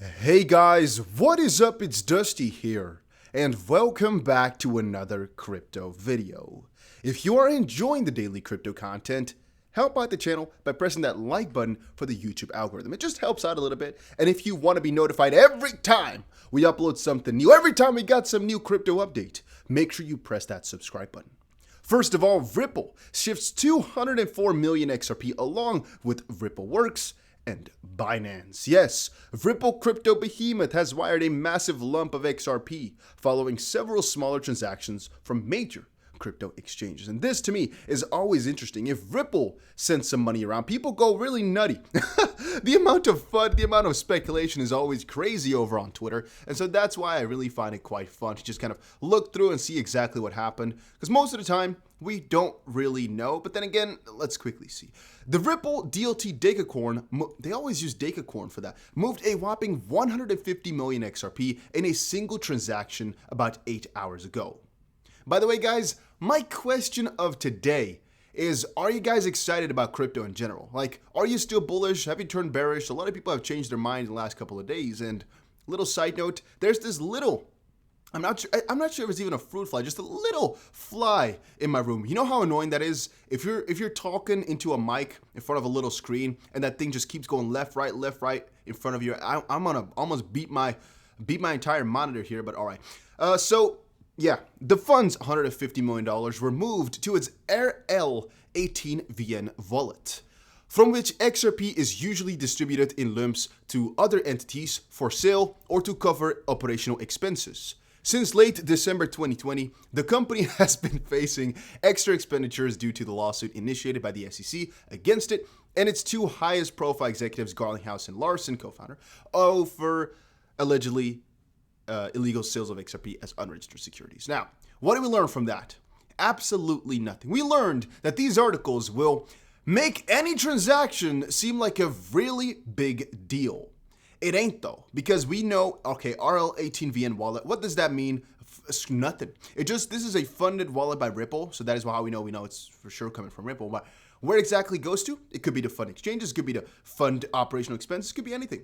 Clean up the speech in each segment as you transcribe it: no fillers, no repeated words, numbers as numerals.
Hey guys, what is up? It's Dusty here, and welcome back to another crypto video. If you are enjoying the daily crypto content, help out the channel by pressing that like button for the YouTube algorithm. It just helps out a little bit, and if you want to be notified every time we upload something new, every time we got some new crypto update, make sure you press that subscribe button. First of all, Ripple shifts 204 million XRP along with Ripple Works and Binance. Yes, Ripple crypto behemoth has wired a massive lump of XRP following several smaller transactions from major crypto exchanges. And this to me is always interesting. If Ripple sends some money around, people go really nutty. The amount of fun, the amount of speculation is always crazy over on Twitter. And so that's why I really find it quite fun to just kind of look through and see exactly what happened. Because most of the time, we don't really know. But then again, let's quickly see. The Ripple DLT Decacorn, they always use Decacorn for that, moved a whopping 150 million XRP in a single transaction about 8 hours ago. By the way, guys, my question of today is, are you guys excited about crypto in general? Like, are you still bullish? Have you turned bearish? A lot of people have changed their mind in the last couple of days. And little side note, there's this little, I'm not sure if it's even a fruit fly, just a little fly in my room. You know how annoying that is? If you're talking into a mic in front of a little screen and that thing just keeps going left, right in front of you. I'm gonna almost beat my entire monitor here, but all right. Yeah, the fund's $150 million were moved to its RL18VN wallet, from which XRP is usually distributed in lumps to other entities for sale or to cover operational expenses. Since late December 2020, the company has been facing extra expenditures due to the lawsuit initiated by the SEC against it and its two highest profile executives, Garlinghouse and Larson, co-founder, over allegedly illegal sales of XRP as unregistered securities. Now, what did we learn from that? Absolutely nothing. We learned that these articles will make any transaction seem like a really big deal. It ain't though, because we know, okay, RL18VN wallet, what does that mean? Nothing. This is a funded wallet by Ripple, so that is how we know it's for sure coming from Ripple. But where exactly it goes to? It could be to fund exchanges, it could be to fund operational expenses, it could be anything.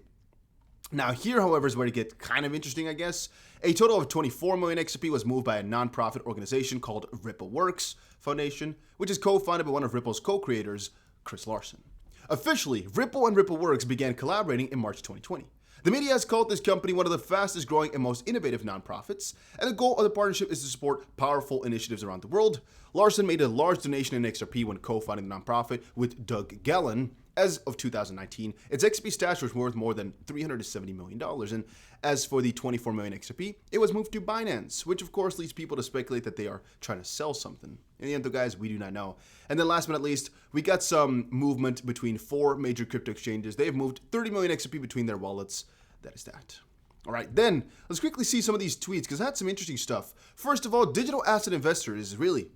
Now here, however, is where it gets kind of interesting, I guess. A total of 24 million XRP was moved by a nonprofit organization called Ripple Works Foundation, which is co-founded by one of Ripple's co-creators, Chris Larson. Officially, Ripple and Ripple Works began collaborating in March 2020. The media has called this company one of the fastest growing and most innovative nonprofits, and the goal of the partnership is to support powerful initiatives around the world. Larson made a large donation in XRP when co-founding the nonprofit with Doug Gallen. As of 2019, its XRP stash was worth more than $370 million, and as for the 24 million XRP, it was moved to Binance, which of course leads people to speculate that they are trying to sell something. In the end though, guys, we do not know. And then last but not least, we got some movement between 4 major crypto exchanges. They have moved 30 million XRP between their wallets. That is that. All right, then let's quickly see some of these tweets because I had some interesting stuff. First of all, digital asset investor is really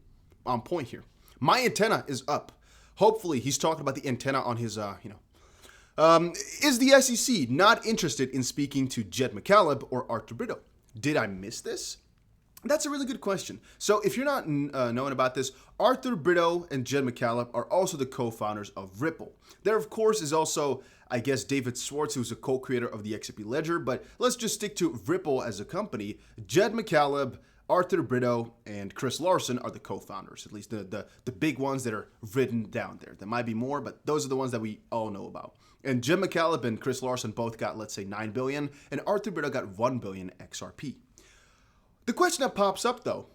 on point here. My antenna is up. Hopefully, he's talking about the antenna on his, is the SEC not interested in speaking to Jed McCaleb or Arthur Brito? Did I miss this? That's a really good question. So if you're not knowing about this, Arthur Brito and Jed McCaleb are also the co-founders of Ripple. There, of course, is also, I guess, David Schwartz, who's a co-creator of the XRP Ledger, but let's just stick to Ripple as a company. Jed McCaleb, Arthur Brito, and Chris Larson are the co-founders, at least the big ones that are written down there. There might be more, but those are the ones that we all know about. And Jed McCaleb and Chris Larson both got, let's say, 9 billion, and Arthur Brito got 1 billion XRP. The question that pops up, though,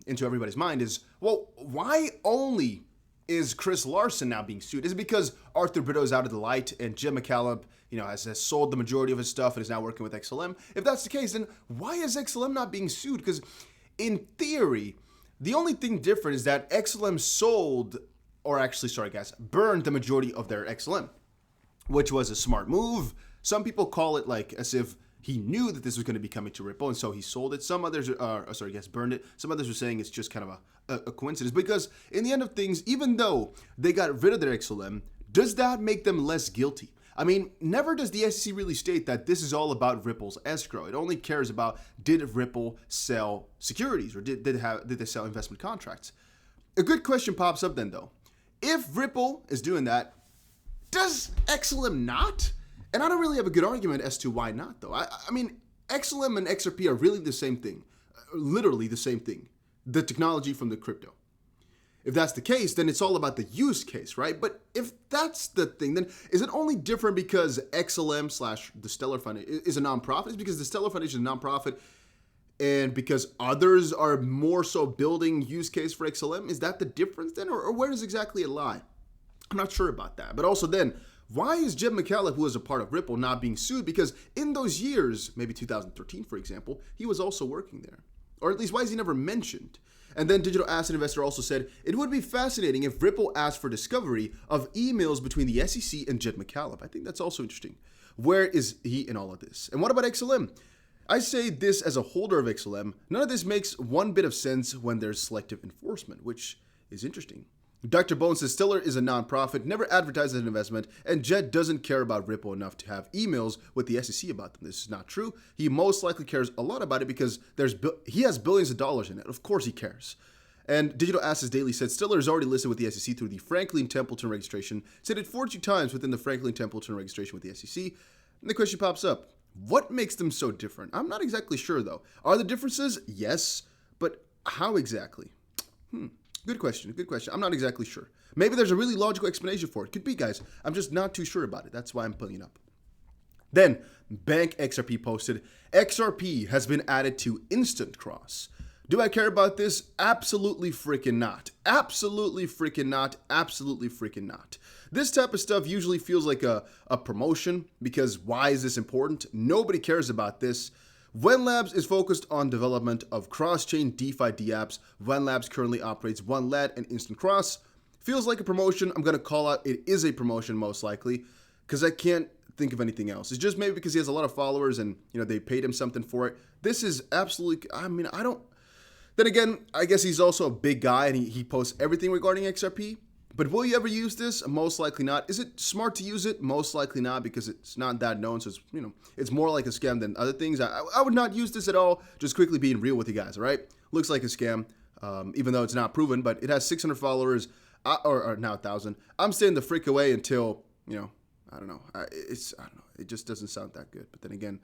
into everybody's mind is, well, why only is Chris Larson now being sued? Is it because Arthur Brito is out of the light and Jed McCaleb, has sold the majority of his stuff and is now working with XLM? If that's the case, then why is XLM not being sued? Because in theory, the only thing different is that XLM burned the majority of their XLM, which was a smart move. Some people call it like as if he knew that this was going to be coming to Ripple, and so he sold it. Some others burned it. Some others are saying it's just kind of a coincidence. Because in the end of things, even though they got rid of their XLM, does that make them less guilty? I mean, never does the SEC really state that this is all about Ripple's escrow. It only cares about, did Ripple sell securities or did they sell investment contracts? A good question pops up then, though. If Ripple is doing that, does XLM not? And I don't really have a good argument as to why not, though. I mean, XLM and XRP are really the same thing. Literally the same thing. The technology from the crypto. If that's the case, then it's all about the use case, right? But if that's the thing, then is it only different because XLM / the Stellar Foundation is a nonprofit? It's because the Stellar Foundation is a nonprofit and because others are more so building use case for XLM? Is that the difference then? Or where does exactly it lie? I'm not sure about that. But also then, why is Jed McCaleb, who was a part of Ripple, not being sued? Because in those years, maybe 2013, for example, he was also working there. Or at least, why is he never mentioned? And then Digital Asset Investor also said, it would be fascinating if Ripple asked for discovery of emails between the SEC and Jed McCaleb. I think that's also interesting. Where is he in all of this? And what about XLM? I say this as a holder of XLM. None of this makes one bit of sense when there's selective enforcement, which is interesting. Dr. Bones says Stellar is a nonprofit, never advertises an investment, and Jed doesn't care about Ripple enough to have emails with the SEC about them. This is not true. He most likely cares a lot about it because he has billions of dollars in it. Of course he cares. And Digital Assets Daily said Stellar is already listed with the SEC through the Franklin Templeton registration, said it 42 times within the Franklin Templeton registration with the SEC. And the question pops up, what makes them so different? I'm not exactly sure though. Are there differences? Yes, but how exactly? Good question. Good question. I'm not exactly sure. Maybe there's a really logical explanation for it. Could be, guys. I'm just not too sure about it. That's why I'm pulling it up. Then, Bank XRP posted, XRP has been added to Instant Cross. Do I care about this? Absolutely freaking not. Absolutely freaking not. Absolutely freaking not. This type of stuff usually feels like a promotion because why is this important? Nobody cares about this. Wen Labs is focused on development of cross-chain DeFi dApps. Wen Labs currently operates OneLed and Instant Cross. Feels like a promotion. I'm going to call out it is a promotion most likely because I can't think of anything else. It's just maybe because he has a lot of followers and they paid him something for it. This is absolutely, then again, I guess he's also a big guy and he posts everything regarding XRP. But will you ever use this? Most likely not. Is it smart to use it? Most likely not because it's not that known. So it's, it's more like a scam than other things. I would not use this at all. Just quickly being real with you guys, all right? Looks like a scam, even though it's not proven, but it has 600 followers or now 1,000. I'm staying the frick away until, I don't know. It just doesn't sound that good. But then again,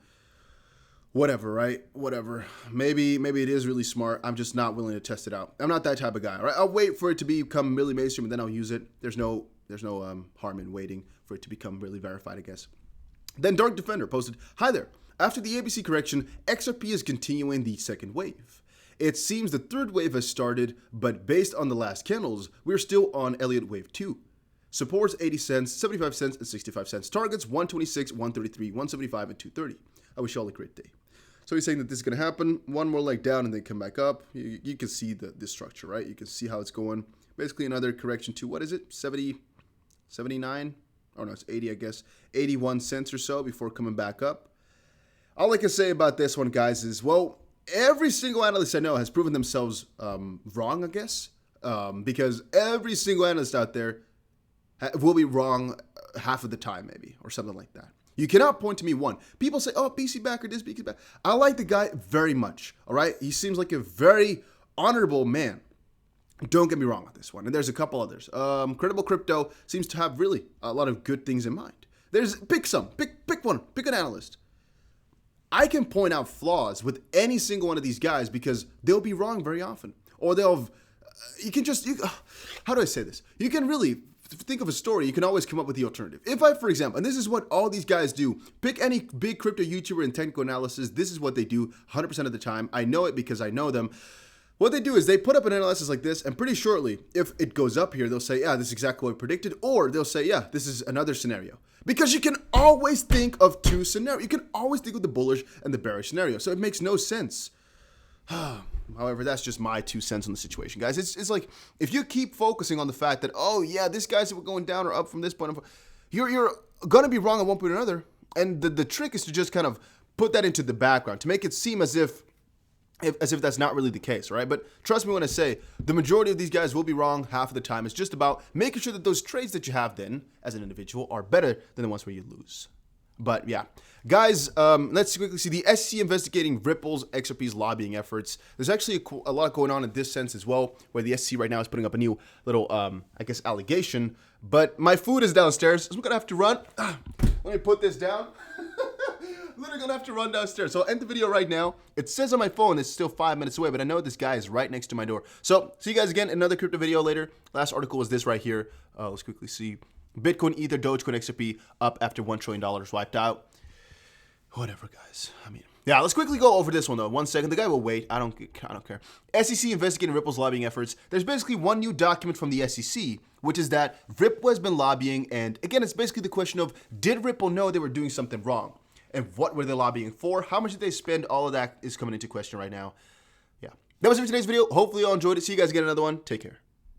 whatever, right? Whatever. Maybe it is really smart. I'm just not willing to test it out. I'm not that type of guy, all right? I'll wait for it to become really mainstream and then I'll use it. There's no harm in waiting for it to become really verified, I guess. Then Dark Defender posted, hi there. After the ABC correction, XRP is continuing the second wave. It seems the third wave has started, but based on the last candles, we're still on Elliott Wave 2. Supports 80 cents, 75 cents, and 65 cents. Targets 126, 133, 175, and 230. I wish you all a great day. So he's saying that this is going to happen. One more leg down and then come back up. You can see this structure, right? You can see how it's going. Basically another correction to, what is it? 70, 79? Oh no, it's 80, I guess. 81 cents or so before coming back up. All I can say about this one, guys, is, well, every single analyst I know has proven themselves wrong, I guess. Because every single analyst out there will be wrong half of the time, maybe, or something like that. You cannot point to me one. People say, oh, BC backer, this, BC backer. I like the guy very much, all right? He seems like a very honorable man. Don't get me wrong on this one. And there's a couple others. Credible Crypto seems to have really a lot of good things in mind. Pick one, pick an analyst. I can point out flaws with any single one of these guys because they'll be wrong very often. Or how do I say this? You can really think of a story, you can always come up with the alternative. If I, for example, and this is what all these guys do, pick any big crypto YouTuber in technical analysis, this is what they do 100% of the time. I know it because I know them. What they do is they put up an analysis like this, and pretty shortly, if it goes up here, they'll say, yeah, this is exactly what I predicted, or they'll say, yeah, this is another scenario. Because you can always think of two scenarios. You can always think of the bullish and the bearish scenario, so it makes no sense. However, that's just my 2 cents on the situation, guys. It's like, if you keep focusing on the fact that, oh yeah, this guy's going down or up from this point, you're going to be wrong at one point or another. And the trick is to just kind of put that into the background, to make it seem as if that's not really the case, right? But trust me when I say, the majority of these guys will be wrong half of the time. It's just about making sure that those trades that you have then, as an individual, are better than the ones where you lose. But yeah, guys, let's quickly see the SEC investigating Ripple's XRP's lobbying efforts. There's actually a lot going on in this sense as well, where the SEC right now is putting up a new little, I guess, allegation. But my food is downstairs, so I'm gonna have to run. Let me put this down. Literally gonna have to run downstairs. So I'll end the video right now. It says on my phone it's still 5 minutes away, but I know this guy is right next to my door. So see you guys again in another crypto video later. Last article was this right here. Let's quickly see. Bitcoin, Ether, Dogecoin, XRP up after $1 trillion wiped out. Whatever, guys. I mean, yeah, let's quickly go over this one though. 1 second. The guy will wait. I don't care. SEC investigating Ripple's lobbying efforts. There's basically one new document from the SEC, which is that Ripple has been lobbying, and again, it's basically the question of, did Ripple know they were doing something wrong? And what were they lobbying for? How much did they spend? All of that is coming into question right now. Yeah. That was it for today's video. Hopefully you all enjoyed it. See you guys again in another one. Take care.